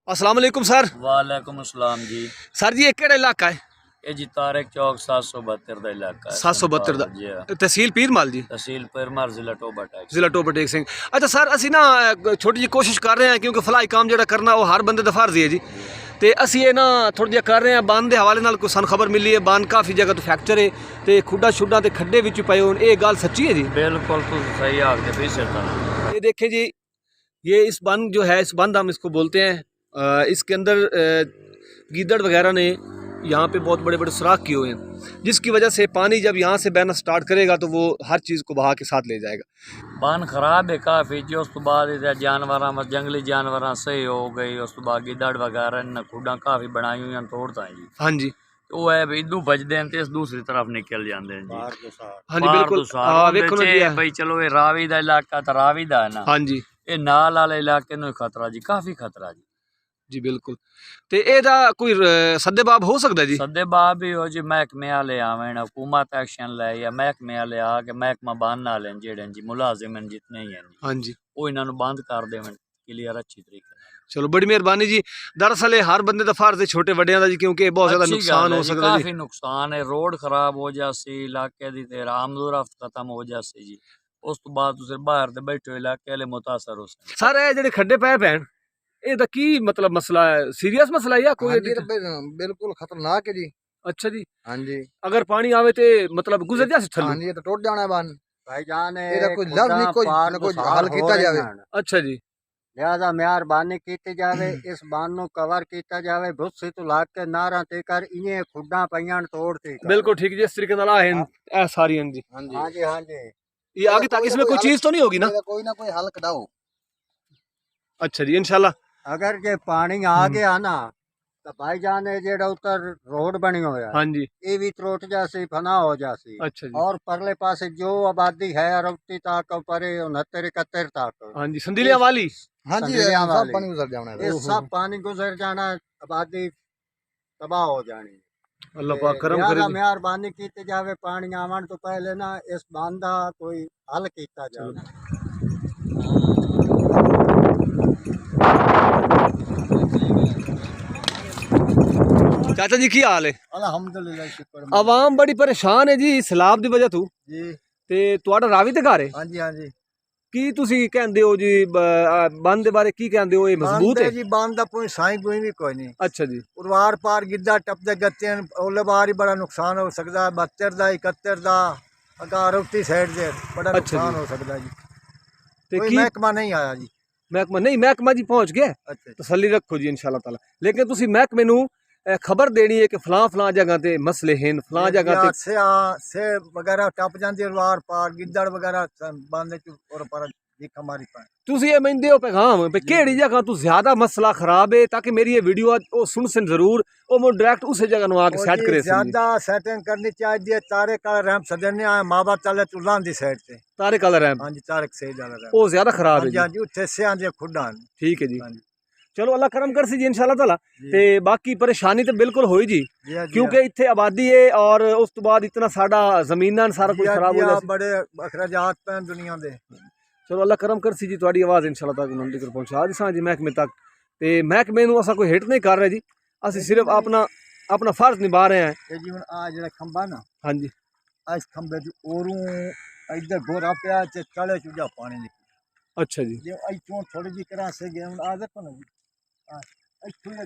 अस्सलाम वालेकुम सर। वालेकुम अस्सलाम जी। सर जी, ये केड़ा इलाका है? ये जी तारक चौक 772 का इलाका है। 772 ਦਾ जी हाँ। तहसील पीरमाल जी, तहसील परमार जिला टोबा टैक्स। ਜ਼ਿਲ੍ਹਾ ਟੋਬਾ ਟੇਕ ਸਿੰਘ। ਅੱਛਾ ਸਰ, ਅਸੀਂ ਨਾ ਛੋਟੀ ਜਿਹੀ ਕੋਸ਼ਿਸ਼ ਕਰ ਰਹੇ ਹਾਂ ਕਿਉਂਕਿ ਫਲਾਈ ਕੰਮ ਜਿਹੜਾ ਕਰਨਾ ਉਹ ਹਰ ਬੰਦੇ ਦਾ ਫਰਜ਼ ਹੈ ਜੀ। ਤੇ ਅਸੀਂ ਇਹ ਨਾ ਥੋੜਾ ਜਿਹਾ ਕਰ ਰਹੇ ਹਾਂ ਬੰਦ ਦੇ ਹਵਾਲੇ ਨਾਲ। ਕੋਈ ਸਾਨੂੰ ਖਬਰ ਮਿਲੀ ਹੈ ਬੰਦ ਕਾਫੀ ਜਗ੍ਹਾ ਤੋਂ ਫ੍ਰੈਕਚਰ ਹੈ ਤੇ ਖੁੱਡਾ ਛੁੱਡਾ ਤੇ ਖੱਡੇ ਵਿੱਚ ਪਏ ਹੋਣ। ਇਹ ਗੱਲ ਸੱਚੀ है जी? बिल्कुल तो सही आगे भी सरता। ये देखें जी, ये इस बंद जो है, इस बंद हम इसको बोलते हैं। इसके अंदर गीदड़ वगैरह ने यहाँ पे बहुत बड़े बड़े सुराख किए हुए हैं, जिसकी वजह से पानी जब यहाँ से बहना स्टार्ट करेगा तो वो हर चीज़ को बहा के साथ ले जाएगा। बान खराब है काफ़ी जी। उस तो बाद जानवर जंगली जानवर सही हो गई। उस तो बाद गिदड़ वगैरह ने खुडा काफ़ी बनाई हुई तोड़ता है जी। हाँ जी, वो है भी इदू बजते हैं तो इस दूसरी तरफ निकल जाते हैं जी। हाँ जी बिल्कुल। वेखो ना जी, भाई चलो ये रावी का इलाका तो रावी का है ना। हाँ जी ये नाल वाले इलाके में खतरा जी, काफ़ी खतरा जी। जी बिल्कुल। तो ਇਹਦਾ कोई सद्देबाब हो सकता है जी? सद्देबाब भी हो जी। महकमे वाले आवें, हुकूमत एक्शन ले या महकमे वाले आके महकमा बंद वाले जेड़े जी मुलाजिम हैं जितने ही हैं जी, हाँ जी, वो इन्होंने बंद कर देवें क्लियर अच्छी तरीके। चलो बड़ी मेहरबानी जी। दरअसल ये हर बंदे का फर्ज है, छोटे वड्डियां दा जी, क्योंकि ये बहुत ज्यादा नुकसान हो सकता है जी। काफी नुकसान है। रोड खराब हो जासी, इलाके दी ते आमदोरफ्त खत्म हो जासी जी। उस तो बाद तुसीं बाहर ते बैठे इलाके वाले मुतासर हो सकते। सर ये ਜਿਹੜੇ ਖੱਡੇ ਪਏ ਪੈਣ ਇਹਦਾ ਕੀ ਮਤਲਬ ਮਸਲਾ ਹੈ? ਸੀਰੀਅਸ ਮਸਲਾ ਹੈ ਜਾਂ ਕੋਈ? हाँ जी, तो बिल्कुल खतरनाक है जी। अच्छा जी, हाँ जी, अगर पानी आवे तो मतलब गुजर जा हाँ थल्ले? जी, तो टूट जाना है बन। भाईजान ਇਹਦਾ ਕੋਈ ਲਫ਼ਜ਼ ਨਹੀਂ, ਕੋਈ ਨਾ ਕੋਈ ਹੱਲ ਕੀਤਾ ਜਾਵੇ। अच्छा जी, ਲਿਹਾਜ਼ਾ ਮਿਹਰਬਾਨੀ ਕੀਤੀ ਜਾਵੇ, ਇਸ ਬੰਨ ਨੂੰ ਕਵਰ ਕੀਤਾ ਜਾਵੇ। ਭੁੱਸੀ ਤੋਂ ਲਾ ਕੇ ਨਾਰਾਂ ਤੇ ਕਰ ਇਵੇਂ ਖੁੱਡਾਂ ਪਈਆਂ ਤੋੜਤੀ। बिल्कुल ठीक जी। इस तरीके नाल है सारी हैं जी। हाँ जी, हाँ जी, हाँ जी। ये आगे तक इसमें कोई चीज तो नहीं होगी ना? ਇਹਦਾ ਕੋਈ ਨਾ ਕੋਈ ਹੱਲ ਕਢਾਓ। अच्छा जी, इंशाल्लाह। अगर जे पानी आ गया ना तो भाईजान ये जेड़ा उतर रोड बनी होया हाँ जी, ये भी त्रोट जासी, फना हो जासी। अच्छा जी, और परले पासे जो आबादी है रौती तक परे 69 71 तक। हाँ जी, संदीलिया वाली। हाँ जी, संदलियां सब वाली। पानी गुजर जाना है। ये सब पानी गुजर जाना, आबादी तबाह हो जानी। अल्लाह पाक करम करे जी। मेहरबानी की जावे, पानी आवन तो पहले ना इस बंद दा कोई हल किया जावे। चाचा जी की हाल है? अल्हम्दुलिल्लाह, शुक्र। आवाम बड़ी परेशान है जी सैलाब ਦੀ ਵਜ੍ਹਾ ਤੋਂ। जी, ਤੇ ਤੁਹਾਡਾ ਰਾਵੀ ਤੇ ਘਰ ਹੈ हाँ जी, हाँ जी। ਕੀ ਤੁਸੀਂ ਕਹਿੰਦੇ ਹੋ ਜੀ ਬੰਦ ਦੇ ਬਾਰੇ? ਕੀ ਕਹਿੰਦੇ ਹੋ, ਇਹ ਮਜ਼ਬੂਤ ਹੈ? जी बांध दा कोई साई कोई भी कोई नहीं। अच्छा जी, उरवार पार गिद्दा टपदे गत्ते ओले बार ही बड़ा नुकसान हो सकता है। 72 दा 71 दा अगर रौती साइड से बड़ा अच्छा नुकसान जी। हो सकता है जी। ਤੇ कोई ਕੀ महकमा नहीं आया जी। ਮਹਿਕਮਾ ਨਹੀਂ? ਮਹਿਕਮਾ ਜੀ ਪਹੁੰਚ ਗਿਆ, अच्छा, ਤਸੱਲੀ ਰੱਖੋ ਜੀ ਇਨਸ਼ਾਅੱਲਾ ਤਾਲਾ। ਲੇਕਿਨ ਤੁਸੀਂ ਮਹਿਕਮੇ ਨੂੰ ਖਬਰ ਦੇਣੀ ਹੈ ਕਿ ਫਲਾਂ ਜਗ੍ਹਾ ਤੇ ਮਸਲੇ ਹਨ, ਫਲਾਂ ਜਗ੍ਹਾ ਤੇ। से वगैरह टप जाती है उरवार पार गिद्दड़ वगैरह बांधे च और पर दिख हमारी पाए। ਤੁਸੀਂ ਇਹ ਮੈਨੂੰ ਦਿਓ ਪੈਗਾਮ ਵੀ ਕਿਹੜੀ ਜਗ੍ਹਾ ਤੋਂ ਜ਼ਿਆਦਾ ਮਸਲਾ ਖਰਾਬ ਹੈ, ਤਾਂ ਕਿ ਮੇਰੀ ਇਹ ਵੀਡੀਓ ਉਹ ਸੁਣ ਸਨ ਜ਼ਰੂਰ, ਉਹ ਮੈਂ ਡਾਇਰੈਕਟ ਉਸੇ ਜਗ੍ਹਾ ਨੂੰ ਆ ਕੇ ਸੈੱਟ ਕਰੇ ਸੀ। ज्यादा सेटिंग करनी चाहिए। तारे का रैंप सदने आए माँ बाप चले चुलान दी साइड से। ਤਾਰੇ ਕਲਰ ਹੈ हाँ जी, तारक से ज्यादा रैंप। ਉਹ ਜ਼ਿਆਦਾ ਖਰਾਬ ਹੈ हाँ जी, ਜੀ। हाँ जी, उत्थे से आंदे खुडा। ਠੀਕ ਹੈ ਜੀ, हाँ जी, ਚਲੋ ਅੱਲਾ ਕਰਮ ਕਰਸੀ ਜੀ ਇਨਸ਼ਾਅੱਲਾ ਤਾਲਾ। ਤੇ ਬਾਕੀ ਪਰੇਸ਼ਾਨੀ ਤੇ ਬਿਲਕੁਲ ਹੋਈ ਜੀ, जी हाँ, जी ਕਿਉਂਕਿ ਇੱਥੇ ਆਬਾਦੀ ਹੈ ਔਰ ਉਸ ਤੋਂ ਬਾਅਦ ਇਤਨਾ ਸਾਡਾ ਜ਼ਮੀਨਾਂ ਸਾਰਾ ਕੁਝ ਖਰਾਬ ਹੋ हाँ, ਗਿਆ। बड़े अखराजात पैन दुनिया दे। ਚਲੋ ਅੱਲਾ ਕਰਮ ਕਰਸੀ ਜੀ, ਤੁਹਾਡੀ ਆਵਾਜ਼ ਇਨਸ਼ਾਅੱਲਾ ਤੱਕ ਮੰਡੀ ਤੱਕ ਪਹੁੰਚਾ ਦਿਸਾਂ ਜੀ ਮਹਿਕਮੇ ਤੱਕ। ਤੇ ਮਹਿਕਮੇ ਨੂੰ ਅਸਾਂ ਕੋਈ ਹਿੱਟ ਨਹੀਂ ਕਰ ਰਹੇ ਜੀ, ਅਸੀਂ ਸਿਰਫ ਆਪਣਾ ਫਰਜ਼ ਨਿਭਾ ਰਹੇ ਹਾਂ। ये जी आ जेड़ा खंबा ना, ਹਾਂਜੀ, इस खंबे च ओरू इधर गोरा पिया ते चले चुजा पानी निकल। ਅੱਛਾ ਜੀ, जे इथों थोड़ी जी करा से गए आ देखो ना जी।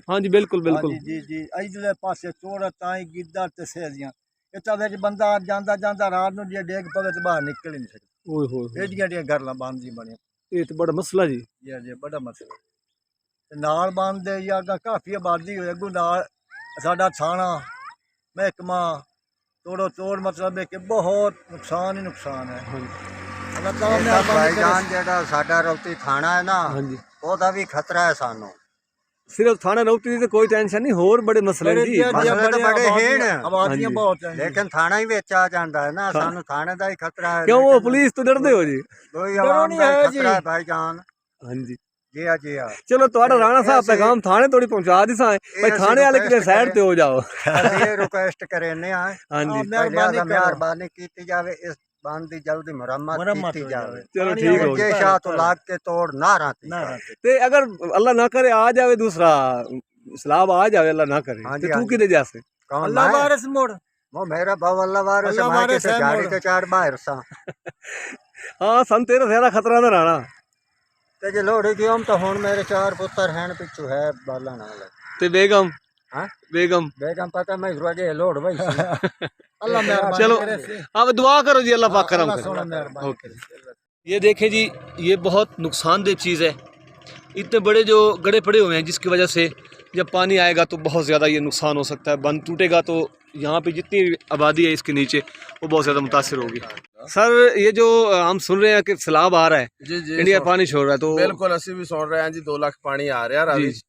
ਹਾਂਜੀ ਬਿਲकुल ਬਿਲकुल। जी जी जी, इधरले पासे चोर ताई गिद्दड़ ते सेजियां इत्ता विच बंदा जांदा जांदा रात नूं जे डेग पवे ते बाहर निकल ही नहीं सकदा। ਓਏ ਹੋਏ, एडियां गरला बांध जी बने। ਇਹ ਤੇ ਬੜਾ ਮਸਲਾ ਜੀ। ये जे बड़ा मसला ते नाल बांध दे या काफी आबादी होए अगू नाल साडा थाना महकमा तोड़ो तोड़, मतलब है कि बहुत नुकसान ही नुकसान है। अल्लाह ताला ਇਹਦਾ मेहरबानी ਭਾਈਜਾਨ करे। ਜਿਹੜਾ ਸਾਡਾ ਰੌਤੀ ਥਾਣਾ ਹੈ ਨਾ ਹਾਂਜੀ, ਉਹਦਾ ਵੀ ਖਤਰਾ ਹੈ ਸਾਨੂੰ। ਸਿਰਫ ਥਾਣਾ ਰੌਤੀ ਦੀ ਤੇ ਕੋਈ ਟੈਨਸ਼ਨ ਨਹੀਂ, ਹੋਰ ਬੜੇ ਮਸਲੇ ਨੇ ਜੀ। ਮਸਲੇ ਤਾਂ ਬੜੇ आबादियां हैं। आबादियां हाँ जी। बहुत हैं। ਲੇਕਿਨ ਥਾਣਾ ਹੀ ਵਿੱਚ ਆ ਜਾਂਦਾ ਹੈ ਨਾ, ਸਾਨੂੰ ਥਾਣੇ ਦਾ ਹੀ ਖਤਰਾ ਹੈ। ਕਿਉਂ ਉਹ ਲੇਕਿਨ ਪੁਲਿਸ ਤੋਂ ਡਰਦੇ ਹੋ ਜੀ? ਕੋਈ ਆਵਾਮ ਨਹੀਂ ਦਾ ਹੈ ਹੀ ਜੀ। ਖਤਰਾ ਹੈ ਭਾਈਜਾਨ। ਹਾਂਜੀ, ਜੀ ਆ, ਜੀ ਆ। ਚਲੋ ਤੁਹਾਡਾ ਰਾਣਾ ਸਾਹਿਬ ਅਸੀਂ- ਪੈਗਾਮ ਥਾਣੇ ਤੋੜੀ ਪਹੁੰਚਾ ਦਿਸਾਂ ਭਾਈ, ਅਸੀਂ ਥਾਣੇ ਵਾਲੇ ਕਿਤੇ request ਸਾਈਡ ਤੇ ਹੋ ਜਾਓ। ਅਸੀਂ ਇਹ ਰਿਕੁਐਸਟ ਕਰਨੇ ਆ, ਹਾਂਜੀ, मेहरबानी करो। ਮਿਹਰਬਾਨੀ ਕੀਤੀ ਜਾਵੇ, ਇਸ ਬੰਨ ਦੀ ਜਲਦੀ ਮੁਰੰਮਤ ਮੁਰੰਮਤ ਕੀਤੀ ਹੋ ਜਾਵੇ चलो पानी ठीक आवे हो ਜੇ गया। ਸ਼ਾਹ ਤੋਂ ਲਾ ਕੇ ਤੋੜ ਨਾ ਰਹਤੀ ना रहते ते अगर अल्लाह ना करे आ जावे दूसरा सलाब आ जावे अल्लाह ना करे हाँ ते जी, तू हाँ किधर जा से ਕੌਣ अल्लाह ਮੈਂ वारिस मोड़ ਉਹ ਮੇਰਾ ਬਾਬ ਅੱਲਾ ਵਾਰਿਸ ਅੱਲਾ ਮੈਂ ਵਾਰਿਸ ਕਿਸੇ ਹੈ ਝਾੜੀ ਮੋੜ। ਤੇ ਚਾੜ ਬਾਹਰ ਸਾਂ हाँ सन तेरा ज्यादा खतरा ना रहना ਤੇ ਜੇ ਲੋੜੀ ਕਿਉਂ ਤਾਂ ਹੁਣ ਮੇਰੇ 4 ਪੁੱਤਰ ਹਨ ਪਿੱਛੂ ਹੈ ਬਾਲਾ ਨਾਲ ते बेगम हाँ? बेगम ਬੇਗਮ ਪਤਾ ਮੈਂ ਰੋਜੇ ਲੋੜ ਵਈ अल्लाह मेहरबानी चलो करे से। आप दुआ करो जी अल्लाह पाक करम अल्लाह करे सोना मेहरबानी ओके ये देखें जी ये बहुत नुकसानदेह चीज़ है इतने बड़े जो गड्ढे पड़े हुए हैं जिसकी वजह से जब पानी आएगा तो बहुत ज़्यादा ये नुकसान हो सकता है बंद टूटेगा तो यहाँ पे जितनी आबादी है इसके नीचे वो बहुत ज़्यादा मुतासर होगी सर ये जो हम सुन रहे हैं कि सैलाब आ रहा है जी जी इंडिया पानी छोड़ रहा है तो ਬਿਲਕੁਲ ਅਸੀਂ ਵੀ ਸੁਣ ਰਹੇ ਹਾਂ ਜੀ 2 ਲੱਖ ਪਾਣੀ ਆ ਰਿਹਾ ਰਾਵੀ ਜੀ।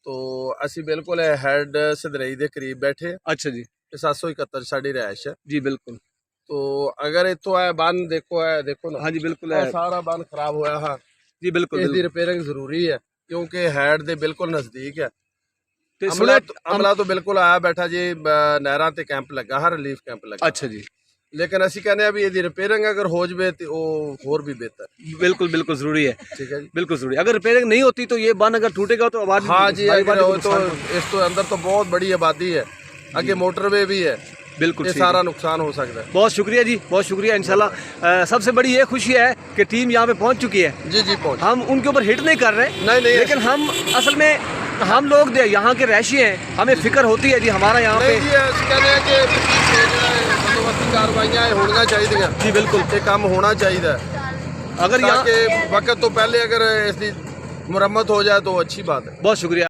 ਤੋਂ ਅਸੀਂ ਬਿਲਕੁਲ ਹੈਡ ਸਦਰਈ ਦੇ ਕਰੀਬ ਬੈਠੇ ਹਾਂ। अच्छा जी ਤੇ 771 ਸਾਡੀ ਰਿਹਾਇਸ਼ ਹੈ जी बिल्कुल ਤੋਂ ਅਗਰ ਇੱਥੋਂ ਇਹ ਬੰਨ ਦੇਖੋ ਨਾ हाँ जी बिल्कुल ਇਹ है ਸਾਰਾ ਬੰਨ ਖਰਾਬ ਹੋਇਆ ਹੈ जी बिल्कुल ਇਸ ਦੀ बिल्कुल ਰਿਪੇਅਰਿੰਗ ਜ਼ਰੂਰੀ ਹੈ ਕਿਉਂਕਿ ਹੈਡ ਦੇ ਬਿਲਕੁਲ ਨਜ਼ਦੀਕ ਹੈ ते ਅਮਲਾ सुने ਅਮਲਾ ਤੋਂ ਬਿਲकुल ਆਇਆ ਬੈਠਾ ਜੀ ਨਹਿਰਾਂ ਤੇ ਕੈਂਪ ਲੱਗਾ ਹਰ ਰਿਲੀਫ ਕੈਂਪ ਲੱਗਾ अच्छा जी ਲੇਕਿਨ ਅਸੀਂ ਕਹਿੰਦੇ ਆ ਵੀ ਇਹਦੀ ਰਿਪੇਅਰਿੰਗ ਅਗਰ ਹੋ ਜਵੇ ਤੇ ਉਹ ਹੋਰ ਵੀ ਬਿਹਤਰ बिल्कुल बिल्कुल ज़रूरी है ਠੀਕ ਹੈ ਜੀ बिल्कुल ज़रूरी अगर रिपेयरिंग नहीं होती तो ये बांध अगर टूटेगा तो आबादी हाँ जी सारी अगर आबादी को हो तो नुकसान होगा। इस तो अंदर तो बहुत बड़ी आबादी है आगे मोटरवे भी है बिल्कुल ये ठीक है। सारा नुकसान हो सकता है बहुत शुक्रिया जी बहुत शुक्रिया इंशाल्लाह सबसे बड़ी ये खुशी है कि टीम यहाँ पे पहुँच चुकी है जी जी पहुँच हम उनके ऊपर हिट नहीं कर रहे नहीं लेकिन हम असल में हम लोग यहाँ के रहायशी हैं हमें फिक्र होती है जी हमारा यहाँ नहीं पे जी ਅਸੀਂ ਕਹਿੰਦੇ ਆ ਕਿ ਬੰਦੋਬਸਤੀ ਕਾਰਵਾਈਆਂ ਇਹ ਹੋਣੀਆਂ ਚਾਹੀਦੀਆਂ जी बिल्कुल ਇਹ ਕੰਮ ਹੋਣਾ ਚਾਹੀਦਾ ਹੈ अगर ਤਾਂ यहाँ ਕਿ ਵਕਤ ਤੋਂ ਪਹਿਲੇ ਅਗਰ ਇਸ ਦੀ ਮੁਰੰਮਤ ਹੋ ਜਾਏ ਤਾਂ ਅੱਛੀ ਬਾਤ ਹੈ बहुत शुक्रिया